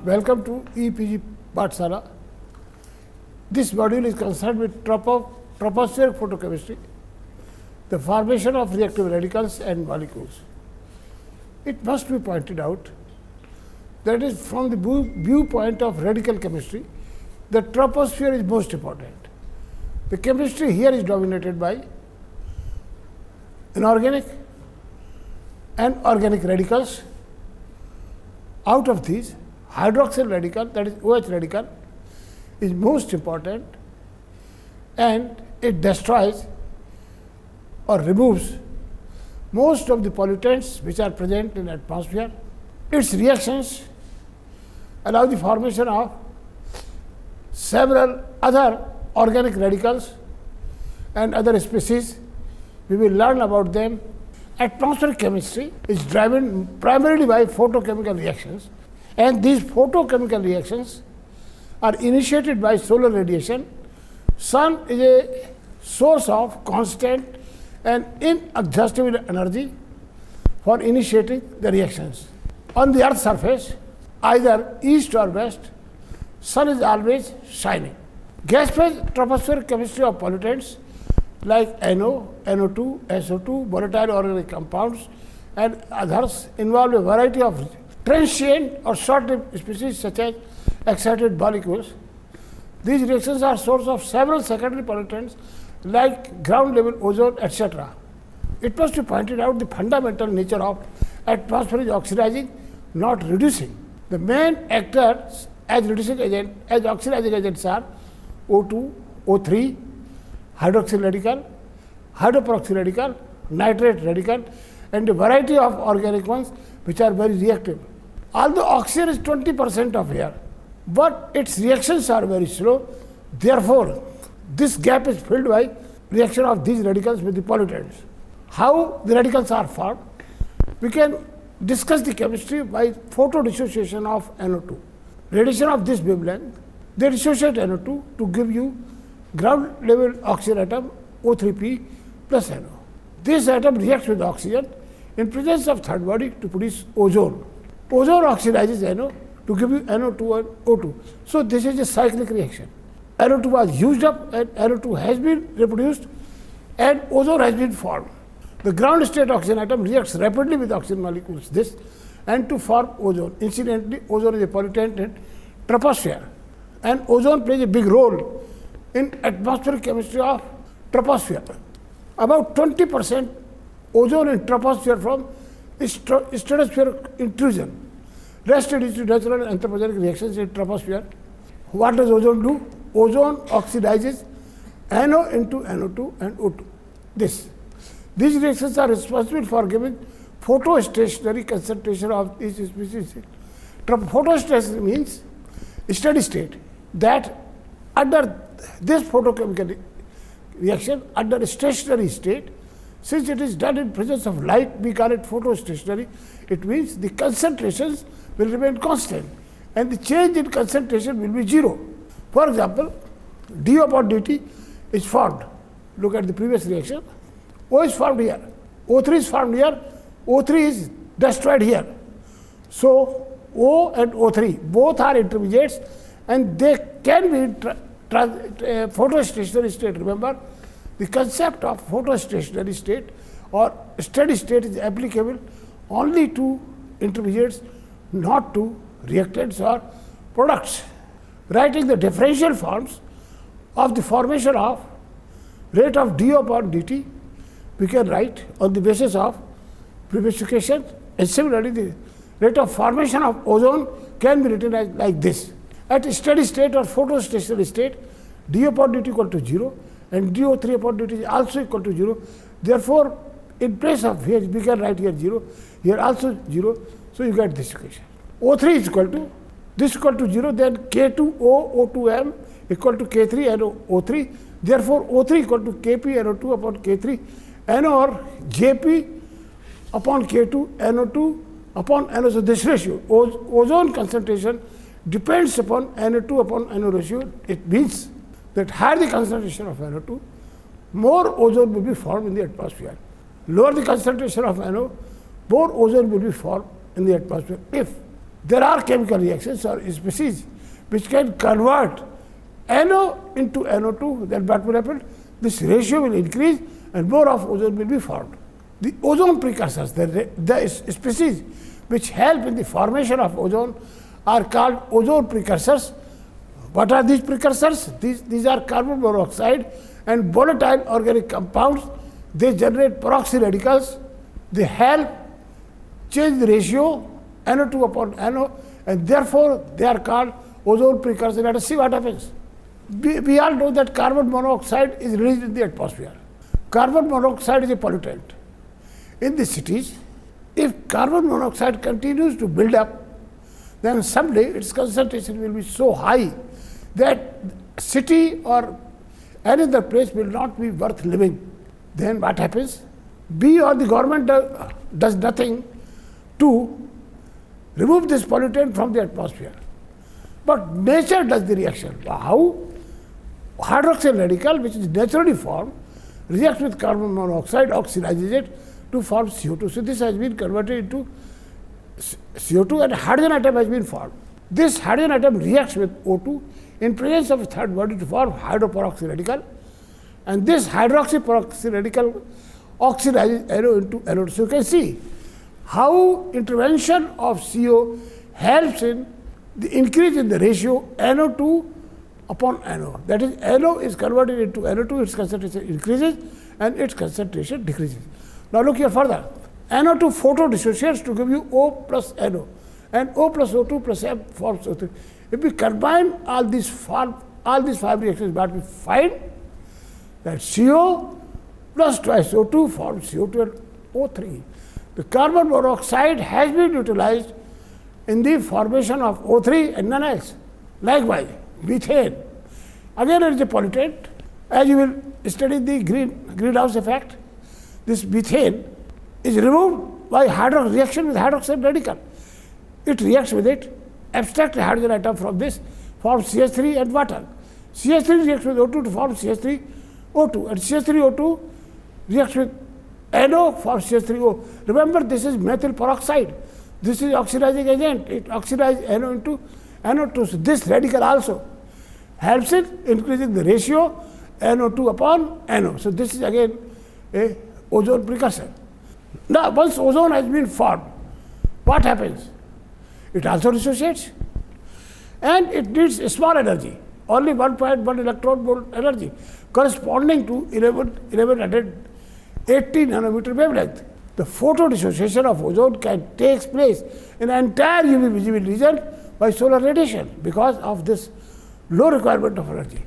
Welcome to EPG Pathshala. This module is concerned with tropospheric photochemistry, the formation of reactive radicals and molecules. It must be pointed out that is from the viewpoint of radical chemistry, the troposphere is most important. The chemistry here is dominated by inorganic and organic radicals. Out of these, hydroxyl radical, that is OH radical, is most important, and it destroys or removes most of the pollutants which are present in the atmosphere. Its reactions allow the formation of several other organic radicals and other species. We will learn about them. Atmospheric chemistry is driven primarily by photochemical reactions, and these photochemical reactions are initiated by solar radiation. Sun is a source of constant and inexhaustible energy for initiating the reactions. On the Earth's surface, either east or west, sun is always shining. Gas phase tropospheric chemistry of pollutants like NO, NO2, SO2, volatile organic compounds and others involve a variety of transient or short-lived species such as excited molecules. These reactions are source of several secondary pollutants like ground level ozone, etc. It must be pointed out the fundamental nature of atmosphere is oxidizing, not reducing. The main actors as reducing agent, as oxidizing agents are O2, O3, hydroxyl radical, hydroperoxyl radical, nitrate radical, and a variety of organic ones which are very reactive. Although oxygen is 20% of air, but its reactions are very slow. Therefore, this gap is filled by reaction of these radicals with the pollutants. How the radicals are formed? We can discuss the chemistry by photo dissociation of NO2. Radiation of this wavelength, they dissociate NO2 to give you ground level oxygen atom O3P plus NO. This atom reacts with oxygen in presence of third body to produce ozone. Ozone oxidizes NO to give you NO2 and O2. So, this is a cyclic reaction. NO2 was used up and NO2 has been reproduced and ozone has been formed. The ground state oxygen atom reacts rapidly with oxygen molecules and to form ozone. Incidentally, ozone is a pollutant in troposphere, and ozone plays a big role in atmospheric chemistry of troposphere. About 20% ozone in troposphere from stratospheric intrusion. Rest is due to natural and anthropogenic reactions in troposphere. What does ozone do? Ozone oxidizes NO into NO2 and O2. These reactions are responsible for giving photostationary concentration of each species. Photostationary means steady state, that under this photochemical reaction, under a stationary state, since it is done in presence of light, we call it photostationary. It means the concentrations will remain constant and the change in concentration will be zero. For example, dU upon dt is formed. Look at the previous reaction. O is formed here, O3 is formed here, O3 is destroyed here. So, O and O3 both are intermediates and they can be in photostationary state. Remember, the concept of photostationary state or steady state is applicable only to intermediates, not to reactants or products. Writing the differential forms of the formation of rate of dU upon dt, we can write on the basis of previous equation, and similarly the rate of formation of ozone can be written as like this. At a steady state or photostationary state, dU upon dt equal to 0 and dO3 upon dt is also equal to 0. Therefore, in place of here we can write here 0, here also 0. So, you get this equation. O3 is equal to, this equal to 0, then K2O O2M equal to K3 NO3. Therefore, O3 equal to Kp NO2 upon K3 NO or Jp upon K2 NO2 upon NO. So, this ratio, ozone concentration depends upon NO2 upon NO ratio. It means that higher the concentration of NO2, more ozone will be formed in the atmosphere. Lower the concentration of NO, more ozone will be formed in the atmosphere. If there are chemical reactions or species which can convert NO into NO2, then what will happen? This ratio will increase and more of ozone will be formed. The ozone precursors, the species which help in the formation of ozone are called ozone precursors. What are these precursors? These are carbon monoxide and volatile organic compounds. They generate peroxy radicals. They help change the ratio NO2 upon NO, and therefore they are called ozone precursors. Let us see what happens. We all know that carbon monoxide is released in the atmosphere. Carbon monoxide is a pollutant. In the cities, if carbon monoxide continues to build up, then someday its concentration will be so high that city or any other place will not be worth living. Then what happens? We or the government does nothing to remove this pollutant from the atmosphere. But nature does the reaction. How? Hydroxyl radical, which is naturally formed, reacts with carbon monoxide, oxidizes it to form CO2. So this has been converted into CO2 and hydrogen atom has been formed. This hydrogen atom reacts with O2 in presence of a third body to form hydroperoxy radical, and this hydroxyperoxy radical oxidizes NO into NO2. So you can see how intervention of CO helps in the increase in the ratio NO2 upon NO. That is, NO is converted into NO2, its concentration increases and its concentration decreases. Now look here further. NO2 photo dissociates to give you O plus NO, and O plus O2 plus M forms O3. If we combine all these five reactions, what we find that CO plus twice O2 forms CO2 and O3. The carbon monoxide has been utilized in the formation of O3 and none else. Likewise, methane. Again, it is a pollutant. As you will study the greenhouse effect, this methane is removed by reaction with hydroxide radical. It reacts with it, abstract a hydrogen atom from this, forms CH3 and water. CH3 reacts with O2 to form CH3O2, and CH3O2 reacts with NO forms CH3O. Remember, this is methyl peroxide. This is oxidizing agent. It oxidizes NO into NO2. So this radical also helps in increasing the ratio NO2 upon NO. So this is again a ozone precursor. Now, once ozone has been formed, what happens? It also dissociates, and it needs a small energy, only 1.1 electron volt energy, corresponding to 1180 nanometer wavelength. The photo dissociation of ozone can take place in an entire UV visible region by solar radiation because of this low requirement of energy.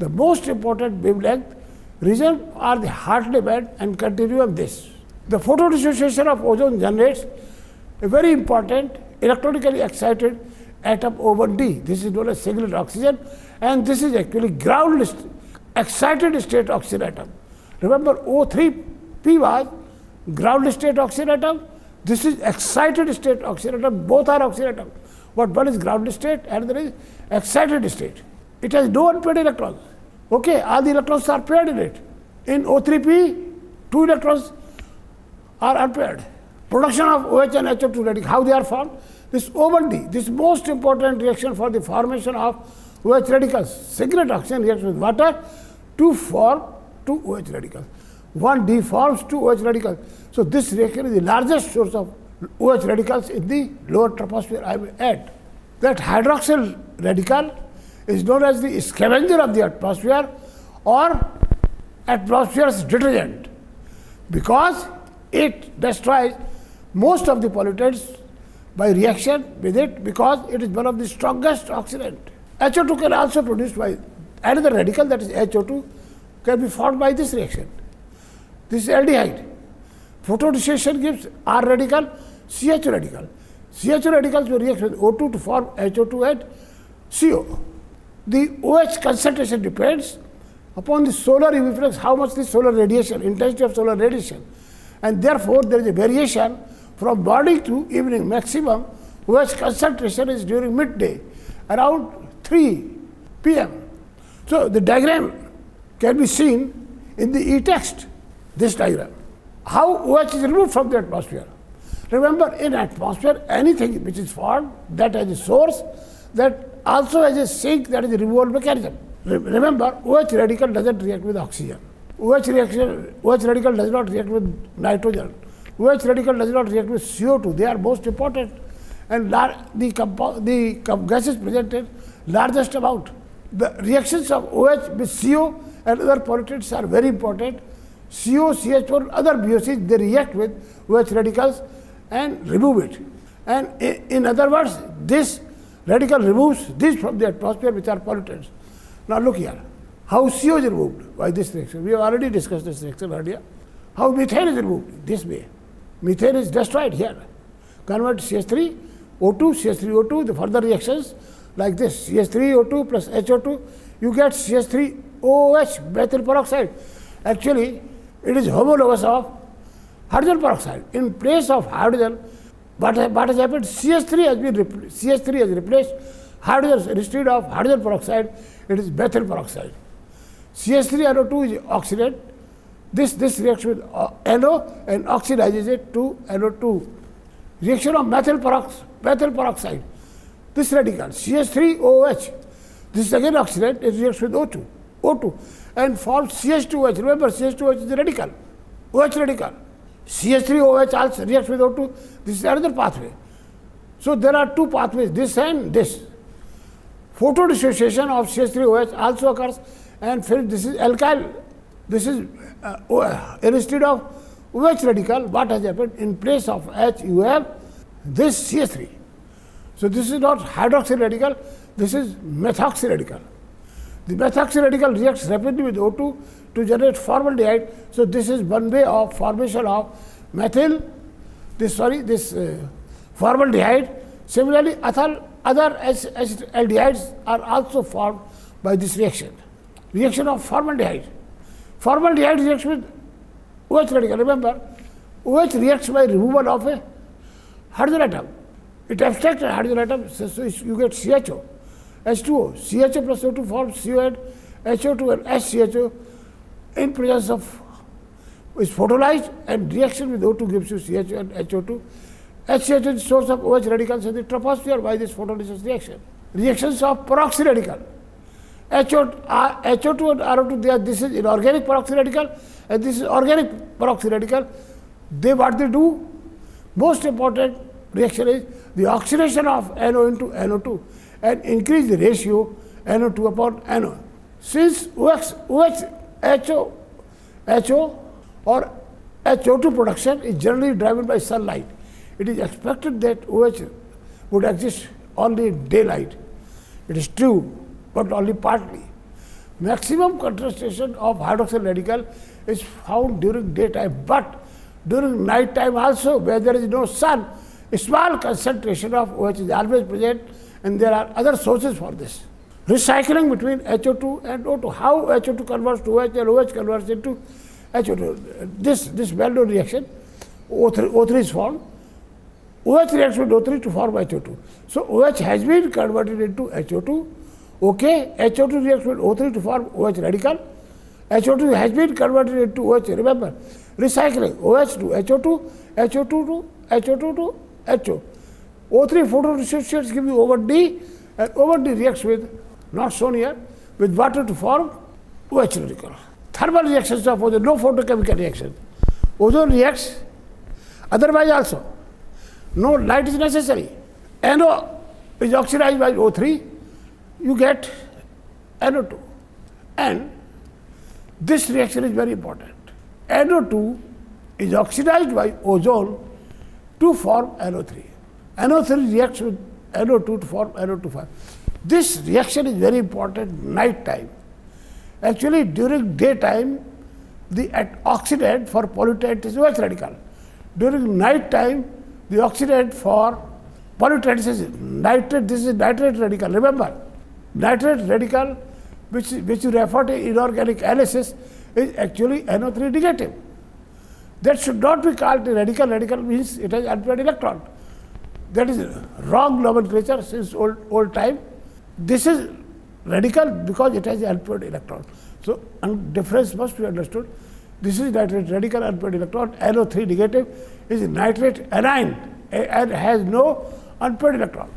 The most important wavelength region are the Hartley band and continuum this. The photo dissociation of ozone generates a very important electronically excited atom O1d. This is known as singlet oxygen, and this is actually ground excited state oxygen atom. Remember, O3P was ground state oxygen atom. This is excited state oxygen atom. Both are oxygen atom. But one is ground state and there is excited state. It has no unpaired electrons. Okay, all the electrons are paired in it. In O3P, 2 electrons are unpaired. Production of OH and HO2 radicals, how they are formed? This O1d, this most important reaction for the formation of OH radicals. Singlet oxygen reacts with water to form 2 OH radicals. 1d forms 2 OH radicals. So this reaction is the largest source of OH radicals in the lower troposphere, I will add. That hydroxyl radical is known as the scavenger of the atmosphere or atmosphere's detergent, because it destroys most of the pollutants by reaction with it, because it is one of the strongest oxidant. HO2 can also produce by another radical, that is HO2, can be formed by this reaction. This is aldehyde. Photodissociation gives R radical, CH radical. CH radicals will react with O2 to form HO2 and CO. The OH concentration depends upon the solar UV flux, how much the solar radiation, intensity of solar radiation. And therefore, there is a variation from morning to evening. Maximum OH concentration is during midday, around 3 p.m. So the diagram can be seen in the e-text, this diagram. How OH is removed from the atmosphere. Remember, in atmosphere, anything which is formed that has a source, that also has a sink, that is a removal mechanism. Remember, OH radical doesn't react with oxygen. OH radical does not react with nitrogen. OH radical does not react with CO2. They are most important, and the gases present in largest amount. The reactions of OH with CO and other pollutants are very important. CO, CH4, other VOCs, they react with OH radicals and remove it. And in other words, this radical removes these from the atmosphere, which are pollutants. Now look here, how CO is removed by this reaction. We have already discussed this reaction earlier. How methane is removed? This way. Methane is destroyed here. Convert CH3, O2, CH3O2, the further reactions like this, CH3O2 plus HO2, you get CH3OH, methyl peroxide. Actually, it is homologous of hydrogen peroxide. In place of hydrogen, what has happened? CH3 has replaced hydrogen. Instead of hydrogen peroxide, it is methyl peroxide. CH3NO2 is oxidant. This reacts with NO and oxidizes it to NO2. Reaction of methyl peroxide. This radical, CH3OH, this is again oxidant, it reacts with O2 and forms CH2OH. Remember, CH2OH is a radical, OH radical. CH3OH also reacts with O2. This is another pathway. So there are two pathways, this and this. Photodissociation of CH3OH also occurs, and this is alkyl. This is instead of OH radical, what has happened? In place of H, you have this CH3. So this is not hydroxy radical, this is methoxy radical. The methoxy radical reacts rapidly with O2 to generate formaldehyde. So this is one way of formation of formaldehyde. Similarly, other aldehydes are also formed by this reaction. Reaction of formaldehyde. Formaldehyde reacts with OH radical. Remember, OH reacts by removal of a hydrogen atom. It abstracts a hydrogen atom, so you get CHO, H2O. CHO plus O2 forms CO and HO2 and SCHO in presence of is photolysed, and reaction with O2 gives you CHO and HO2. HCHO is the source of OH radicals in the troposphere by this photolysis reaction. Reactions of peroxy radical. HO2 and RO2, this is inorganic peroxy radical and this is organic peroxy radical. What they do? Most important reaction is the oxidation of NO into NO2 and increase the ratio NO2 upon NO. Since HO or HO2 production is generally driven by sunlight, it is expected that OH would exist only in daylight. It is true, but only partly. Maximum concentration of hydroxyl radical is found during daytime, but during night time also, where there is no sun, a small concentration of OH is always present, and there are other sources for this. Recycling between HO2 and O2. How HO2 converts to OH and OH converts into HO2. This well-known reaction, O3 is formed. OH reacts with O3 to form HO2. So OH has been converted into HO2. Okay, HO2 reacts with O3 to form OH radical. HO2 has been converted into OH. Remember, recycling OH to HO2, HO2 to HO2 to HO. O3 photodissociates give you O1D, and O1D reacts with, not shown here, with water to form OH radical. Thermal reactions of ozone, no photochemical reaction. Ozone reacts otherwise also. No light is necessary. NO is oxidized by O3, you get NO2. And this reaction is very important. NO2 is oxidized by ozone to form NO3. NO3 reacts with NO2 to form NO2. This reaction is very important night time. Actually, during daytime, the oxidant for pollutant is OH radical. During night time, the oxidant for pollutants is nitrate. This is nitrate radical. Remember, nitrate radical, which you refer to inorganic analysis, is actually NO3 negative. That should not be called a radical. Radical means it has unpaired electron. That is wrong nomenclature since old time. This is radical because it has unpaired electron. So difference must be understood. This is nitrate radical unpaired electron. NO3 negative is nitrate anion and has no unpaired electron.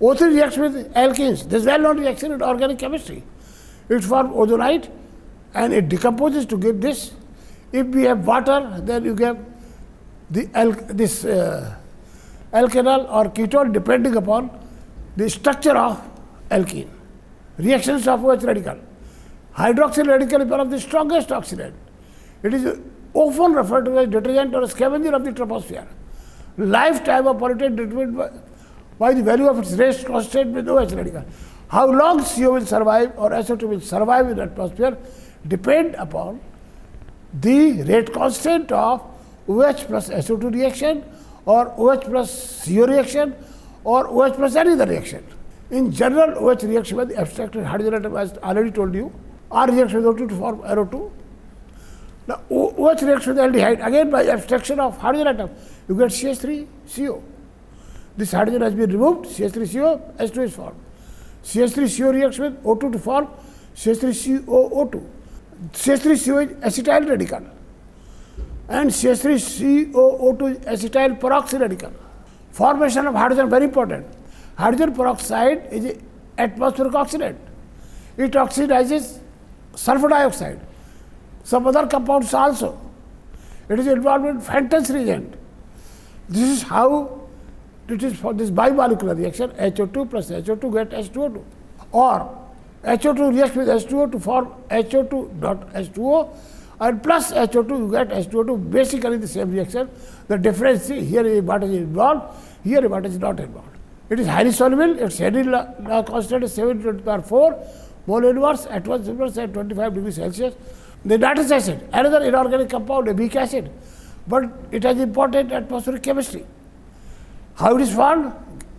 O3 reacts with alkenes. This is well-known reaction in organic chemistry. It forms ozonite and it decomposes to get this. If we have water, then you get this alkyl or ketone depending upon the structure of alkene. Reactions of OH radical. Hydroxyl radical is one of the strongest oxidant. It is often referred to as detergent or scavenger of the troposphere. Lifetime of pollutant determined by the value of its rate constant with OH radical. How long CO will survive or SO2 will survive in the atmosphere depend upon the rate constant of OH plus SO2 reaction or OH plus CO reaction or OH plus any other reaction. In general, OH reaction with the abstracted hydrogen atom, as already told you, R reacts with O2 to form NO2. Now, OH reacts with aldehyde, again by abstraction of hydrogen atom, you get CH3CO. This hydrogen has been removed, CH3CO, H2 is formed. CH3CO reacts with O2 to form CH3COO2. CH3CO is acetyl radical and CH3COO2 is acetyl peroxy radical. Formation of hydrogen very important. Hydrogen peroxide is an atmospheric oxidant. It oxidizes sulfur dioxide, some other compounds also. It is involved in Fenton's reagent. This is how it is for this bimolecular reaction, HO2 plus HO2 get H2O2. Or HO2 reacts with H2O to form HO2 dot H2O and plus HO2 you get H2O2, basically the same reaction. The difference is here what is involved, here what is not involved. It is highly soluble, its Henry law constant is 7 to the power 4 mole inverse at 1 inverse at 25 degrees Celsius. The nitrous acid, another inorganic compound, a weak acid, but it has important atmospheric chemistry. How it is formed?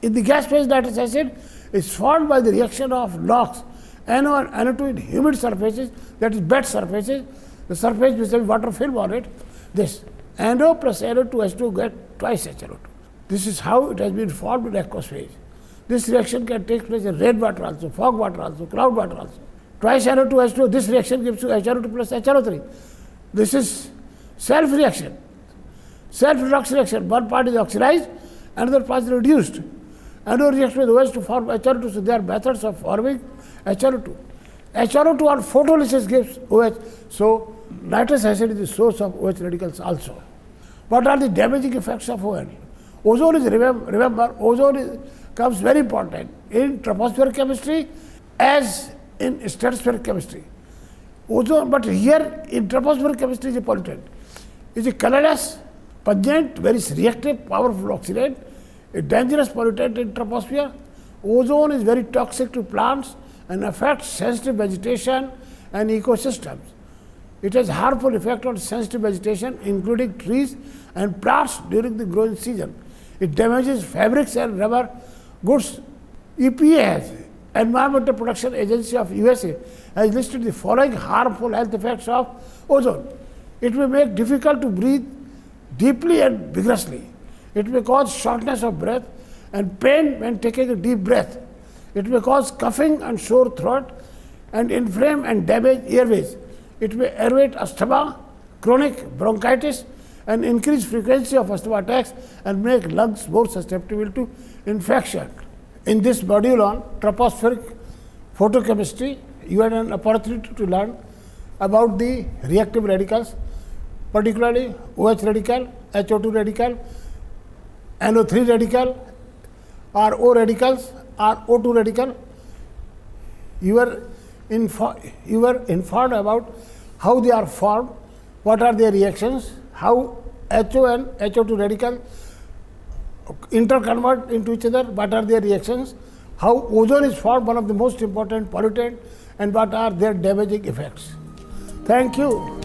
In the gas phase, nitrous acid is formed by the reaction of NOx, NO and NO2 in humid surfaces, that is wet surfaces, the surface which has water film on it. This NO plus NO2 H2 get twice HNO2. This is how it has been formed in aqueous phase. This reaction can take place in rainwater also, fog water also, cloud water also. Twice NO2 H2, this reaction gives you HNO2 plus HNO3. This is self-reaction. Self-redox reaction, one part is oxidized, another part is reduced. NO reacts with OH to form HNO2, so there are methods of forming HNO2. HNO2 on photolysis gives OH, so nitrous acid is the source of OH radicals also. What are the damaging effects of ON? Ozone is, remember, ozone comes very important in tropospheric chemistry as in stratospheric chemistry. Ozone, but here in tropospheric chemistry is a pollutant. It is a colorless, pungent, very reactive, powerful oxidant, a dangerous pollutant in troposphere. Ozone is very toxic to plants and affects sensitive vegetation and ecosystems. It has harmful effect on sensitive vegetation, including trees and plants during the growing season. It damages fabrics and rubber goods. EPA has, Environmental Protection Agency of USA, has listed the following harmful health effects of ozone. It may make difficult to breathe deeply and vigorously. It may cause shortness of breath and pain when taking a deep breath. It may cause coughing and sore throat and inflame and damage airways. It may aggravate asthma, chronic bronchitis, and increase frequency of asthma attacks and make lungs more susceptible to infection. In this module on tropospheric photochemistry, you had an opportunity to learn about the reactive radicals, particularly OH radical, HO2 radical, NO3 radical, or O radicals, or O2 radical. You were informed about how they are formed, what are their reactions, how HO and HO2 radical interconvert into each other, what are their reactions, how ozone is formed, one of the most important pollutant, and what are their damaging effects. Thank you.